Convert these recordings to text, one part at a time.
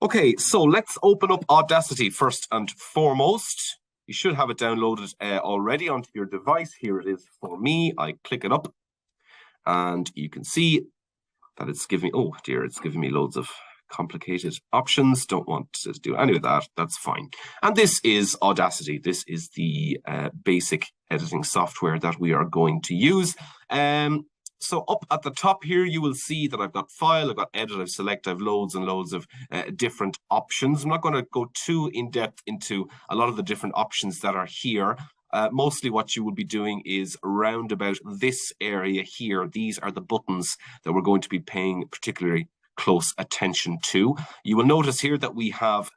Okay, so let's open up Audacity first and foremost. You should have it downloaded already onto your device. Here it is for me. I click it up and you can see that it's giving me, oh dear, it's giving me loads of complicated options. Don't want to do any of that. That's fine. And this is Audacity. This is the basic editing software that we are going to use. So up at the top here, you will see that I've got file, I've got edit, I've select, I've loads and loads of different options. I'm not going to go too in depth into a lot of the different options that are here. Mostly what you will be doing is around about this area here. These are the buttons that we're going to be paying particularly close attention to. You will notice here that we have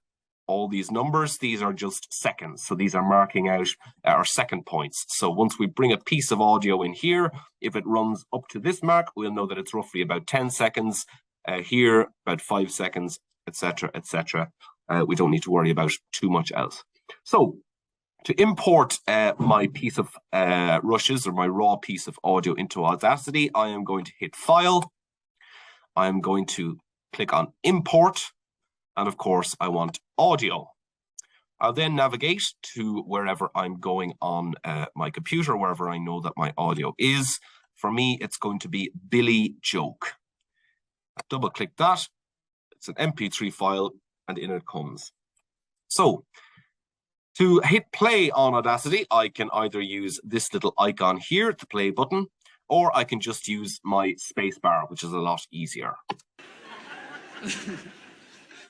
all these numbers. These are just seconds. So these are marking out our second points. So once we bring a piece of audio in here, if it runs up to this mark, we'll know that it's roughly about 10 seconds. Here, about 5 seconds, etc., etc. We don't need to worry about too much else. So to import my piece of rushes or my raw piece of audio into Audacity, I am going to hit File. I am going to click on Import. And of course, I want audio. I'll then navigate to wherever I'm going on my computer, wherever I know that my audio is. For me, it's going to be Billy Joke. Double click that. It's an MP3 file and in it comes. So to hit play on Audacity, I can either use this little icon here, the play button, or I can just use my space bar, which is a lot easier.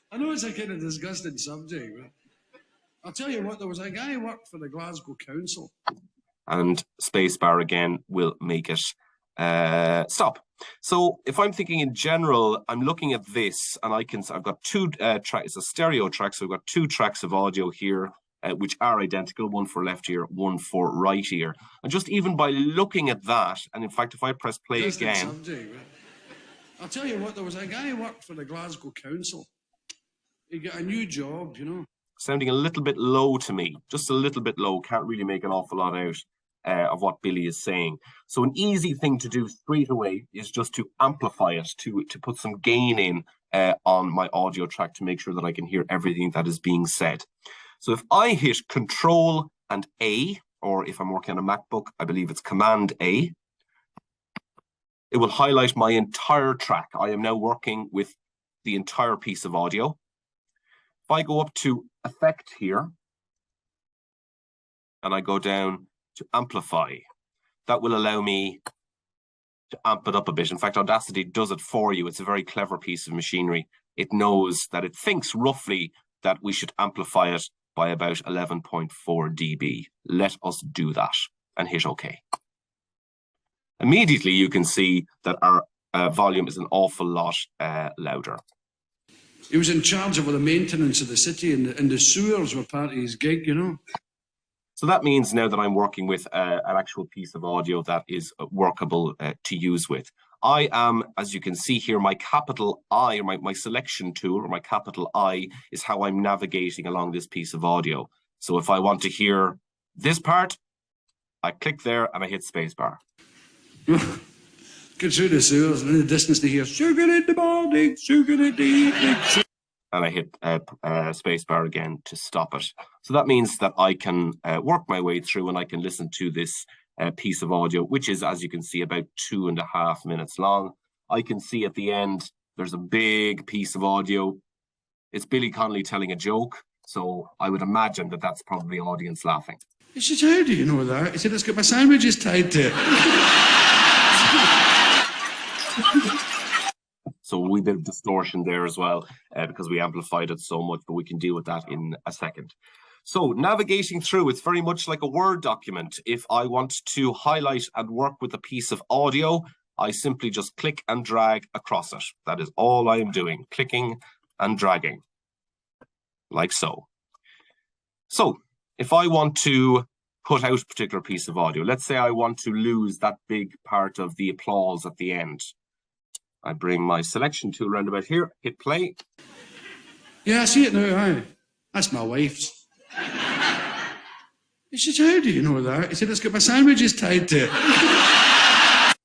I know it's a kind of disgusting subject, but I'll tell you what, there was a guy who worked for the Glasgow Council. And spacebar again will make it stop. So if I'm thinking in general, I'm looking at this and I've got two tracks, it's a stereo track, so I've got two tracks of audio here, which are identical, one for left ear, one for right ear. And just even by looking at that, and in fact, if I press play again. Subject, I'll tell you what, there was a guy who worked for the Glasgow Council. He got a new job, you know. Sounding a little bit low to me, just a little bit low. Can't really make an awful lot out of what Billy is saying. So an easy thing to do straight away is just to amplify it, to put some gain in on my audio track to make sure that I can hear everything that is being said. So if I hit Control and A, or if I'm working on a MacBook, I believe it's Command A, it will highlight my entire track. I am now working with the entire piece of audio. If I go up to Effect here, and I go down to Amplify, that will allow me to amp it up a bit. In fact, Audacity does it for you. It's a very clever piece of machinery. It knows that it thinks roughly that we should amplify it by about 11.4 dB. Let us do that and hit OK. Immediately, you can see that our volume is an awful lot louder. He was in charge of the maintenance of the city, and the sewers were part of his gig, you know. So that means now that I'm working with an actual piece of audio that is workable to use with. I am, as you can see here, my capital I, or my selection tool, or my capital I, is how I'm navigating along this piece of audio. So if I want to hear this part, I click there and I hit spacebar. Get through the sewers, and in the distance to hear sugar in the morning, sugar in the evening. And I hit spacebar again to stop it. So that means that I can work my way through and I can listen to this piece of audio, which is, as you can see, about 2.5 minutes long. I can see at the end, there's a big piece of audio. It's Billy Connolly telling a joke. So I would imagine that that's probably audience laughing. He said, how do you know that? He said, it's got my sandwiches tied to it. So a wee bit of distortion there as well, because we amplified it so much, but we can deal with that in a second. So navigating through, it's very much like a Word document. If I want to highlight and work with a piece of audio, I simply just click and drag across it. That is all I am doing, clicking and dragging, like so. So if I want to cut out a particular piece of audio, let's say I want to lose that big part of the applause at the end. I bring my selection tool around about here, hit play. Yeah, I see it now, aye. That's my wife's. He said, how do you know that? He said, it's got my sandwiches tied to it.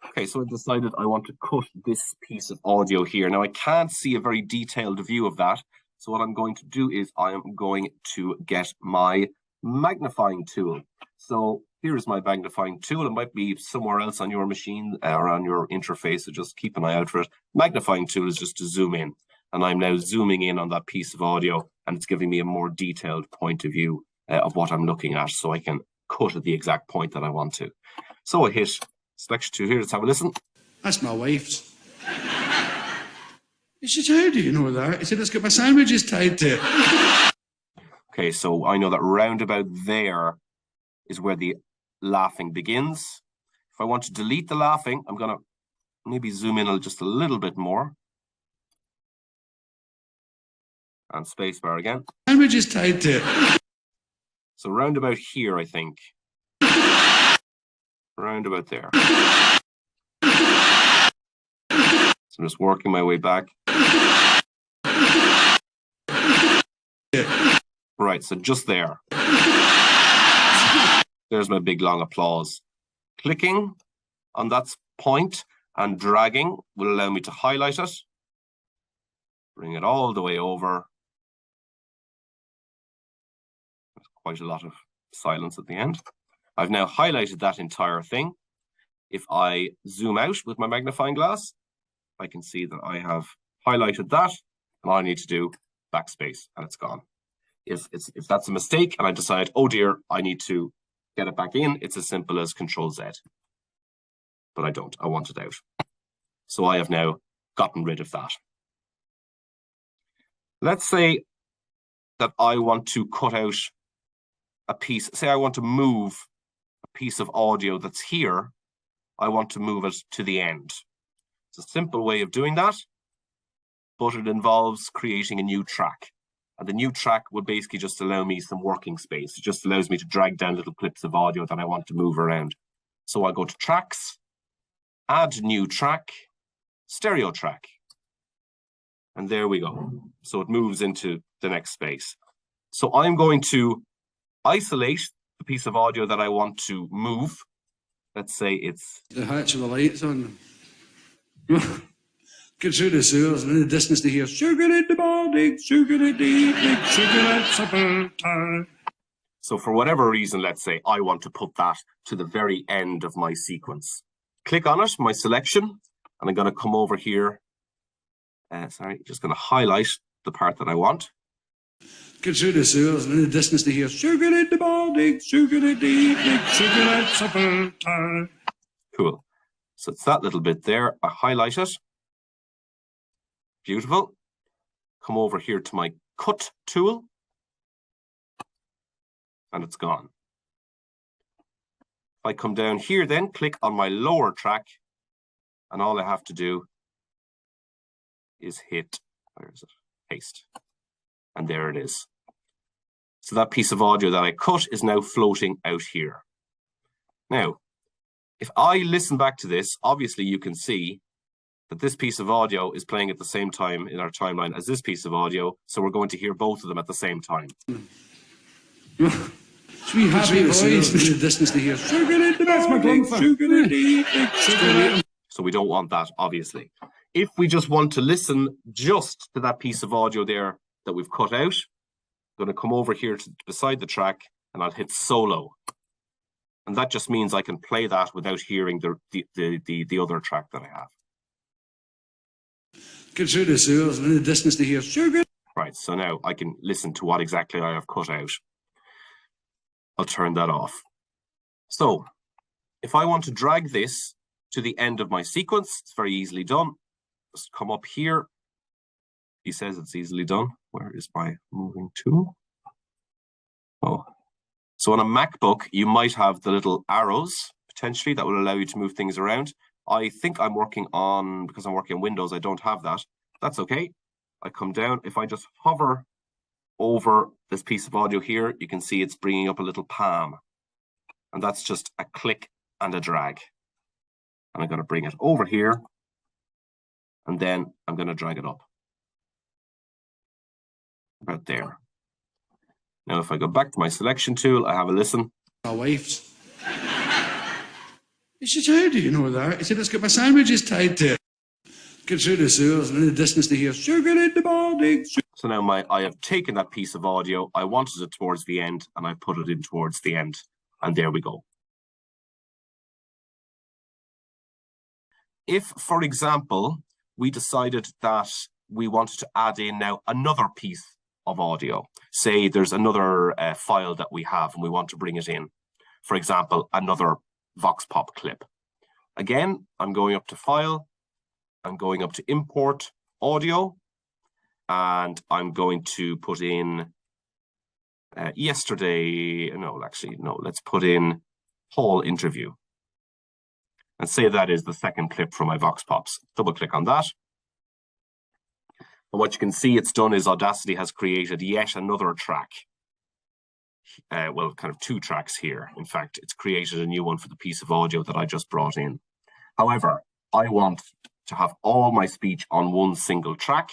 Okay, so I've decided I want to cut this piece of audio here. Now, I can't see a very detailed view of that, So what I'm going to do is I am going to get my magnifying tool. So here's my magnifying tool. It might be somewhere else on your machine or on your interface, so just keep an eye out for it. Magnifying tool is just to zoom in, and I'm now zooming in on that piece of audio, and it's giving me a more detailed point of view of what I'm looking at, so I can cut at the exact point that I want to. So I hit selection tool here. Let's have a listen. That's my wife's. He said, how do you know that? He said, it's got my sandwiches tied to it. Okay, so I know that round about there is where the laughing begins. If I want to delete the laughing, I'm going to maybe zoom in just a little bit more. And spacebar again. Sandwiches tied to it. So round about here, I think. Round about there. So I'm just working my way back. Right, so just there. There's my big long applause. Clicking on that point and dragging will allow me to highlight it. Bring it all the way over. There's quite a lot of silence at the end. I've now highlighted that entire thing. If I zoom out with my magnifying glass, I can see that I have highlighted that, and all I need to do backspace, and it's gone. If that's a mistake and I decide, oh dear, I need to get it back in, it's as simple as Control Z. But I don't, I want it out. So I have now gotten rid of that. Let's say that I want to cut out a piece, say I want to move a piece of audio that's here, I want to move it to the end. It's a simple way of doing that, but it involves creating a new track. And the new track would basically just allow me some working space. It just allows me to drag down little clips of audio that I want to move around. So I'll go to Tracks, Add New Track, Stereo Track. And there we go. So it moves into the next space. So I'm going to isolate the piece of audio that I want to move. Let's say it's... The hatch of the lights on. Get through the sewers and in the distance to hear sugar in the morning, sugar in the evening, sugar at supper time. So for whatever reason, let's say I want to put that to the very end of my sequence. Click on it, my selection, and I'm going to come over here. Just going to highlight the part that I want. Get through the sewers and in the distance to hear sugar in the morning, sugar in the evening, sugar at supper time. Cool. So it's that little bit there. I highlight it. Beautiful. Come over here to my cut tool. And it's gone. If I come down here then, click on my lower track, and all I have to do is hit, where is it? Paste. And there it is. So that piece of audio that I cut is now floating out here. Now, if I listen back to this, obviously you can see that this piece of audio is playing at the same time in our timeline as this piece of audio, so we're going to hear both of them at the same time. Sweet happy voice in the distance to hear sugar in the morning, sugar in the evening, sugar. So we don't want that, obviously. If we just want to listen just to that piece of audio there that we've cut out, I'm going to come over here to beside the track and I'll hit solo. And that just means I can play that without hearing the other track that I have. Get through the sewers and in the distance to hear sugar. Right, so now I can listen to what exactly I have cut out. I'll turn that off. So if I want to drag this to the end of my sequence, it's very easily done. Just come up here. He says it's easily done. Where is my moving tool? Oh, so on a MacBook, you might have the little arrows potentially that will allow you to move things around. I think I'm working on, because I'm working on Windows, I don't have that. That's okay. I come down. If I just hover over this piece of audio here, you can see it's bringing up a little palm. And that's just a click and a drag. And I'm going to bring it over here. And then I'm going to drag it up. About there. Now, if I go back to my selection tool, I have a listen. My wife's. He said, how do you know that? He said, it's got my sandwiches tied to it. Get through the sewers and in the distance to hear sugar in the morning. So now I have taken that piece of audio, I wanted it towards the end, and I put it in towards the end, and there we go. If, for example, we decided that we wanted to add in now another piece of audio, say there's another file that we have and we want to bring it in, for example, another Vox Pop clip. Again, I'm going up to File, I'm going up to Import Audio, and I'm going to put in let's put in Paul interview. And say that is the second clip from my Vox Pops. Double click on that. And what you can see it's done is Audacity has created yet another track. Well, kind of two tracks here. In fact, it's created a new one for the piece of audio that I just brought in. However, I want to have all my speech on one single track.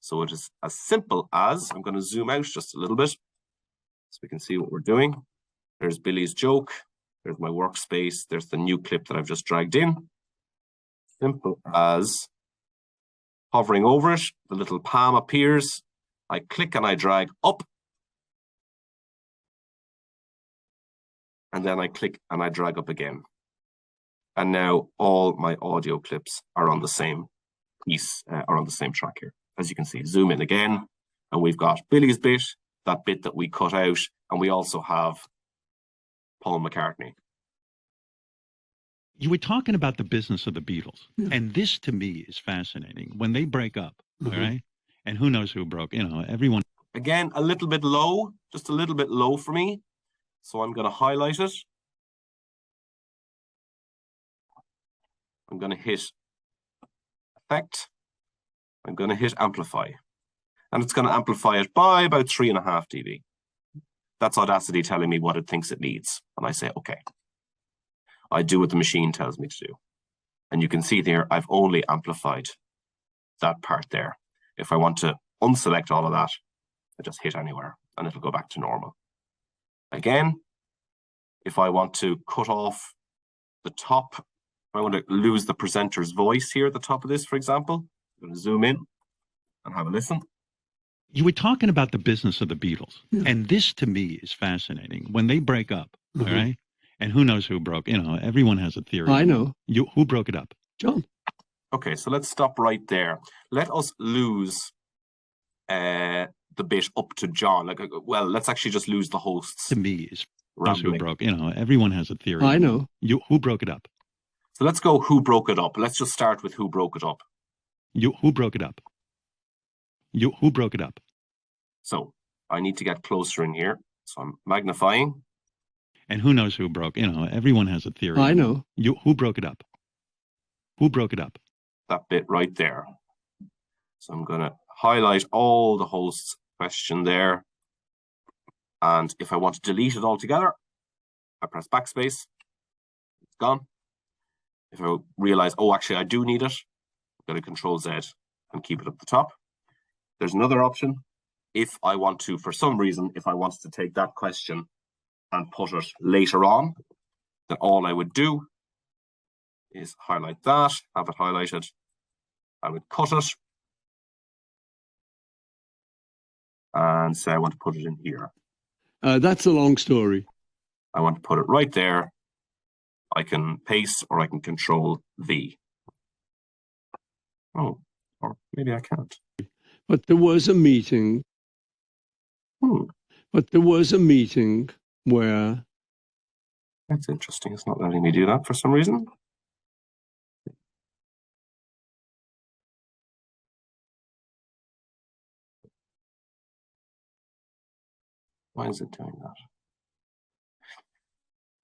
So it is as simple as, I'm going to zoom out just a little bit so we can see what we're doing. There's Billy's joke. There's my workspace. There's the new clip that I've just dragged in. Simple as hovering over it, the little palm appears. I click and I drag up. And then I click and I drag up again. And now all my audio clips are on the same piece, are on the same track here. As you can see, zoom in again. And we've got Billy's bit, that bit that we cut out. And we also have Paul McCartney. You were talking about the business of the Beatles, and this to me is fascinating. When they break up, all right, and who knows who broke, everyone. Again, a little bit low, just a little bit low for me. So I'm going to highlight it. I'm going to hit Effect. I'm going to hit Amplify. And it's going to amplify it by about 3.5 dB. That's Audacity telling me what it thinks it needs. And I say, okay. I do what the machine tells me to do. And you can see there, I've only amplified that part there. If I want to unselect all of that, I just hit anywhere and it'll go back to normal. Again, if I want to cut off the top, I want to lose the presenter's voice here at the top of this, for example. I'm going to zoom in and have a listen. You were talking about the business of the Beatles, and this to me is fascinating. When they break up, all right, and who knows who broke, everyone has a theory. I know. Who broke it up? John. Okay, so let's stop right there. Let us lose the bit up to John. Well, let's actually just lose the hosts. To me is rambling. Who broke, everyone has a theory. I know. Who broke it up? So let's go who broke it up. Let's just start with who broke it up. Who broke it up? Who broke it up? So I need to get closer in here. So I'm magnifying. And who knows who broke, everyone has a theory. I know. Who broke it up? Who broke it up? That bit right there. So I'm going to highlight all the hosts question there. And if I want to delete it altogether, I press backspace. It's gone. If I realize, oh, actually, I do need it, I'm going to Control Z and keep it up the top. There's another option. If I want to, for some reason, if I wanted to take that question and put it later on, then all I would do is highlight that, have it highlighted. I would cut it and say I want to put it in here. That's a long story. I want to put it right there. I can paste or I can Control V. Oh, or maybe I can't. But there was a meeting. But there was a meeting where... That's interesting. It's not letting me do that for some reason. Why is it doing that?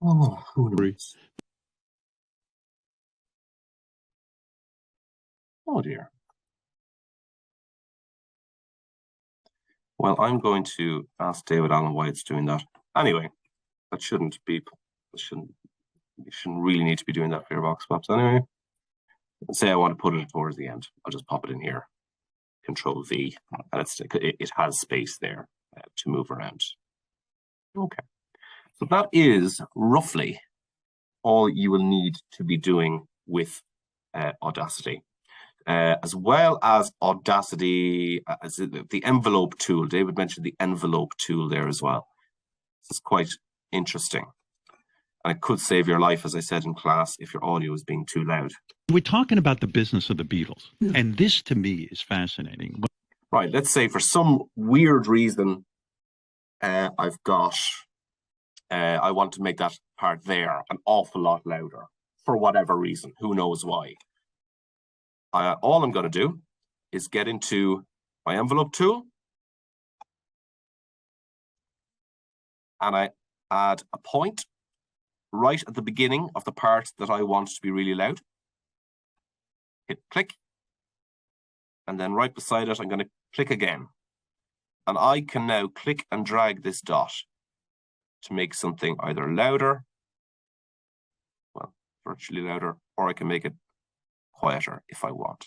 Oh, who knows? Oh dear. Well, I'm going to ask David Allen why it's doing that. Anyway, that shouldn't be. You shouldn't really need to be doing that for your Vox Pops anyway. Let's say I want to put it towards the end. I'll just pop it in here. Control V, and it has space there to move around. Okay, so that is roughly all you will need to be doing with Audacity. as well as Audacity, as the envelope tool. David mentioned the envelope tool there as well. This is quite interesting. And it could save your life, as I said in class, if your audio is being too loud. We're talking about the business of the Beatles. And this, to me, is fascinating. Right, let's say for some weird reason, I've got, I want to make that part there an awful lot louder for whatever reason. Who knows why? All I'm going to do is get into my envelope tool, and I add a point right at the beginning of the part that I want to be really loud. Hit click, and then right beside it, I'm going to click again. And I can now click and drag this dot to make something either louder, well, virtually louder, or I can make it quieter if I want.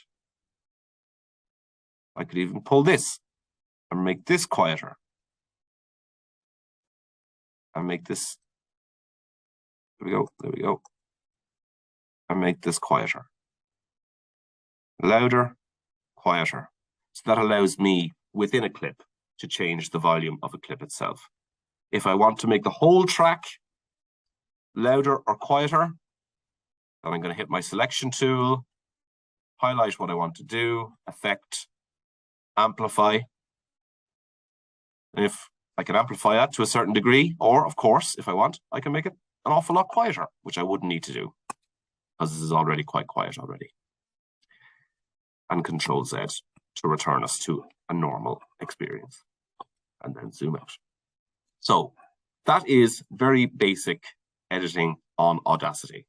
I could even pull this and make this quieter. And make this, there we go. And make this quieter. Louder, quieter. So that allows me, within a clip, to change the volume of a clip itself. If I want to make the whole track louder or quieter, then I'm going to hit my selection tool, highlight what I want to do, effect, amplify. And if I can amplify that to a certain degree, or of course, if I want, I can make it an awful lot quieter, which I wouldn't need to do because this is already quite quiet already. And Control Z to return us to a normal experience, and then zoom out. So that is very basic editing on Audacity.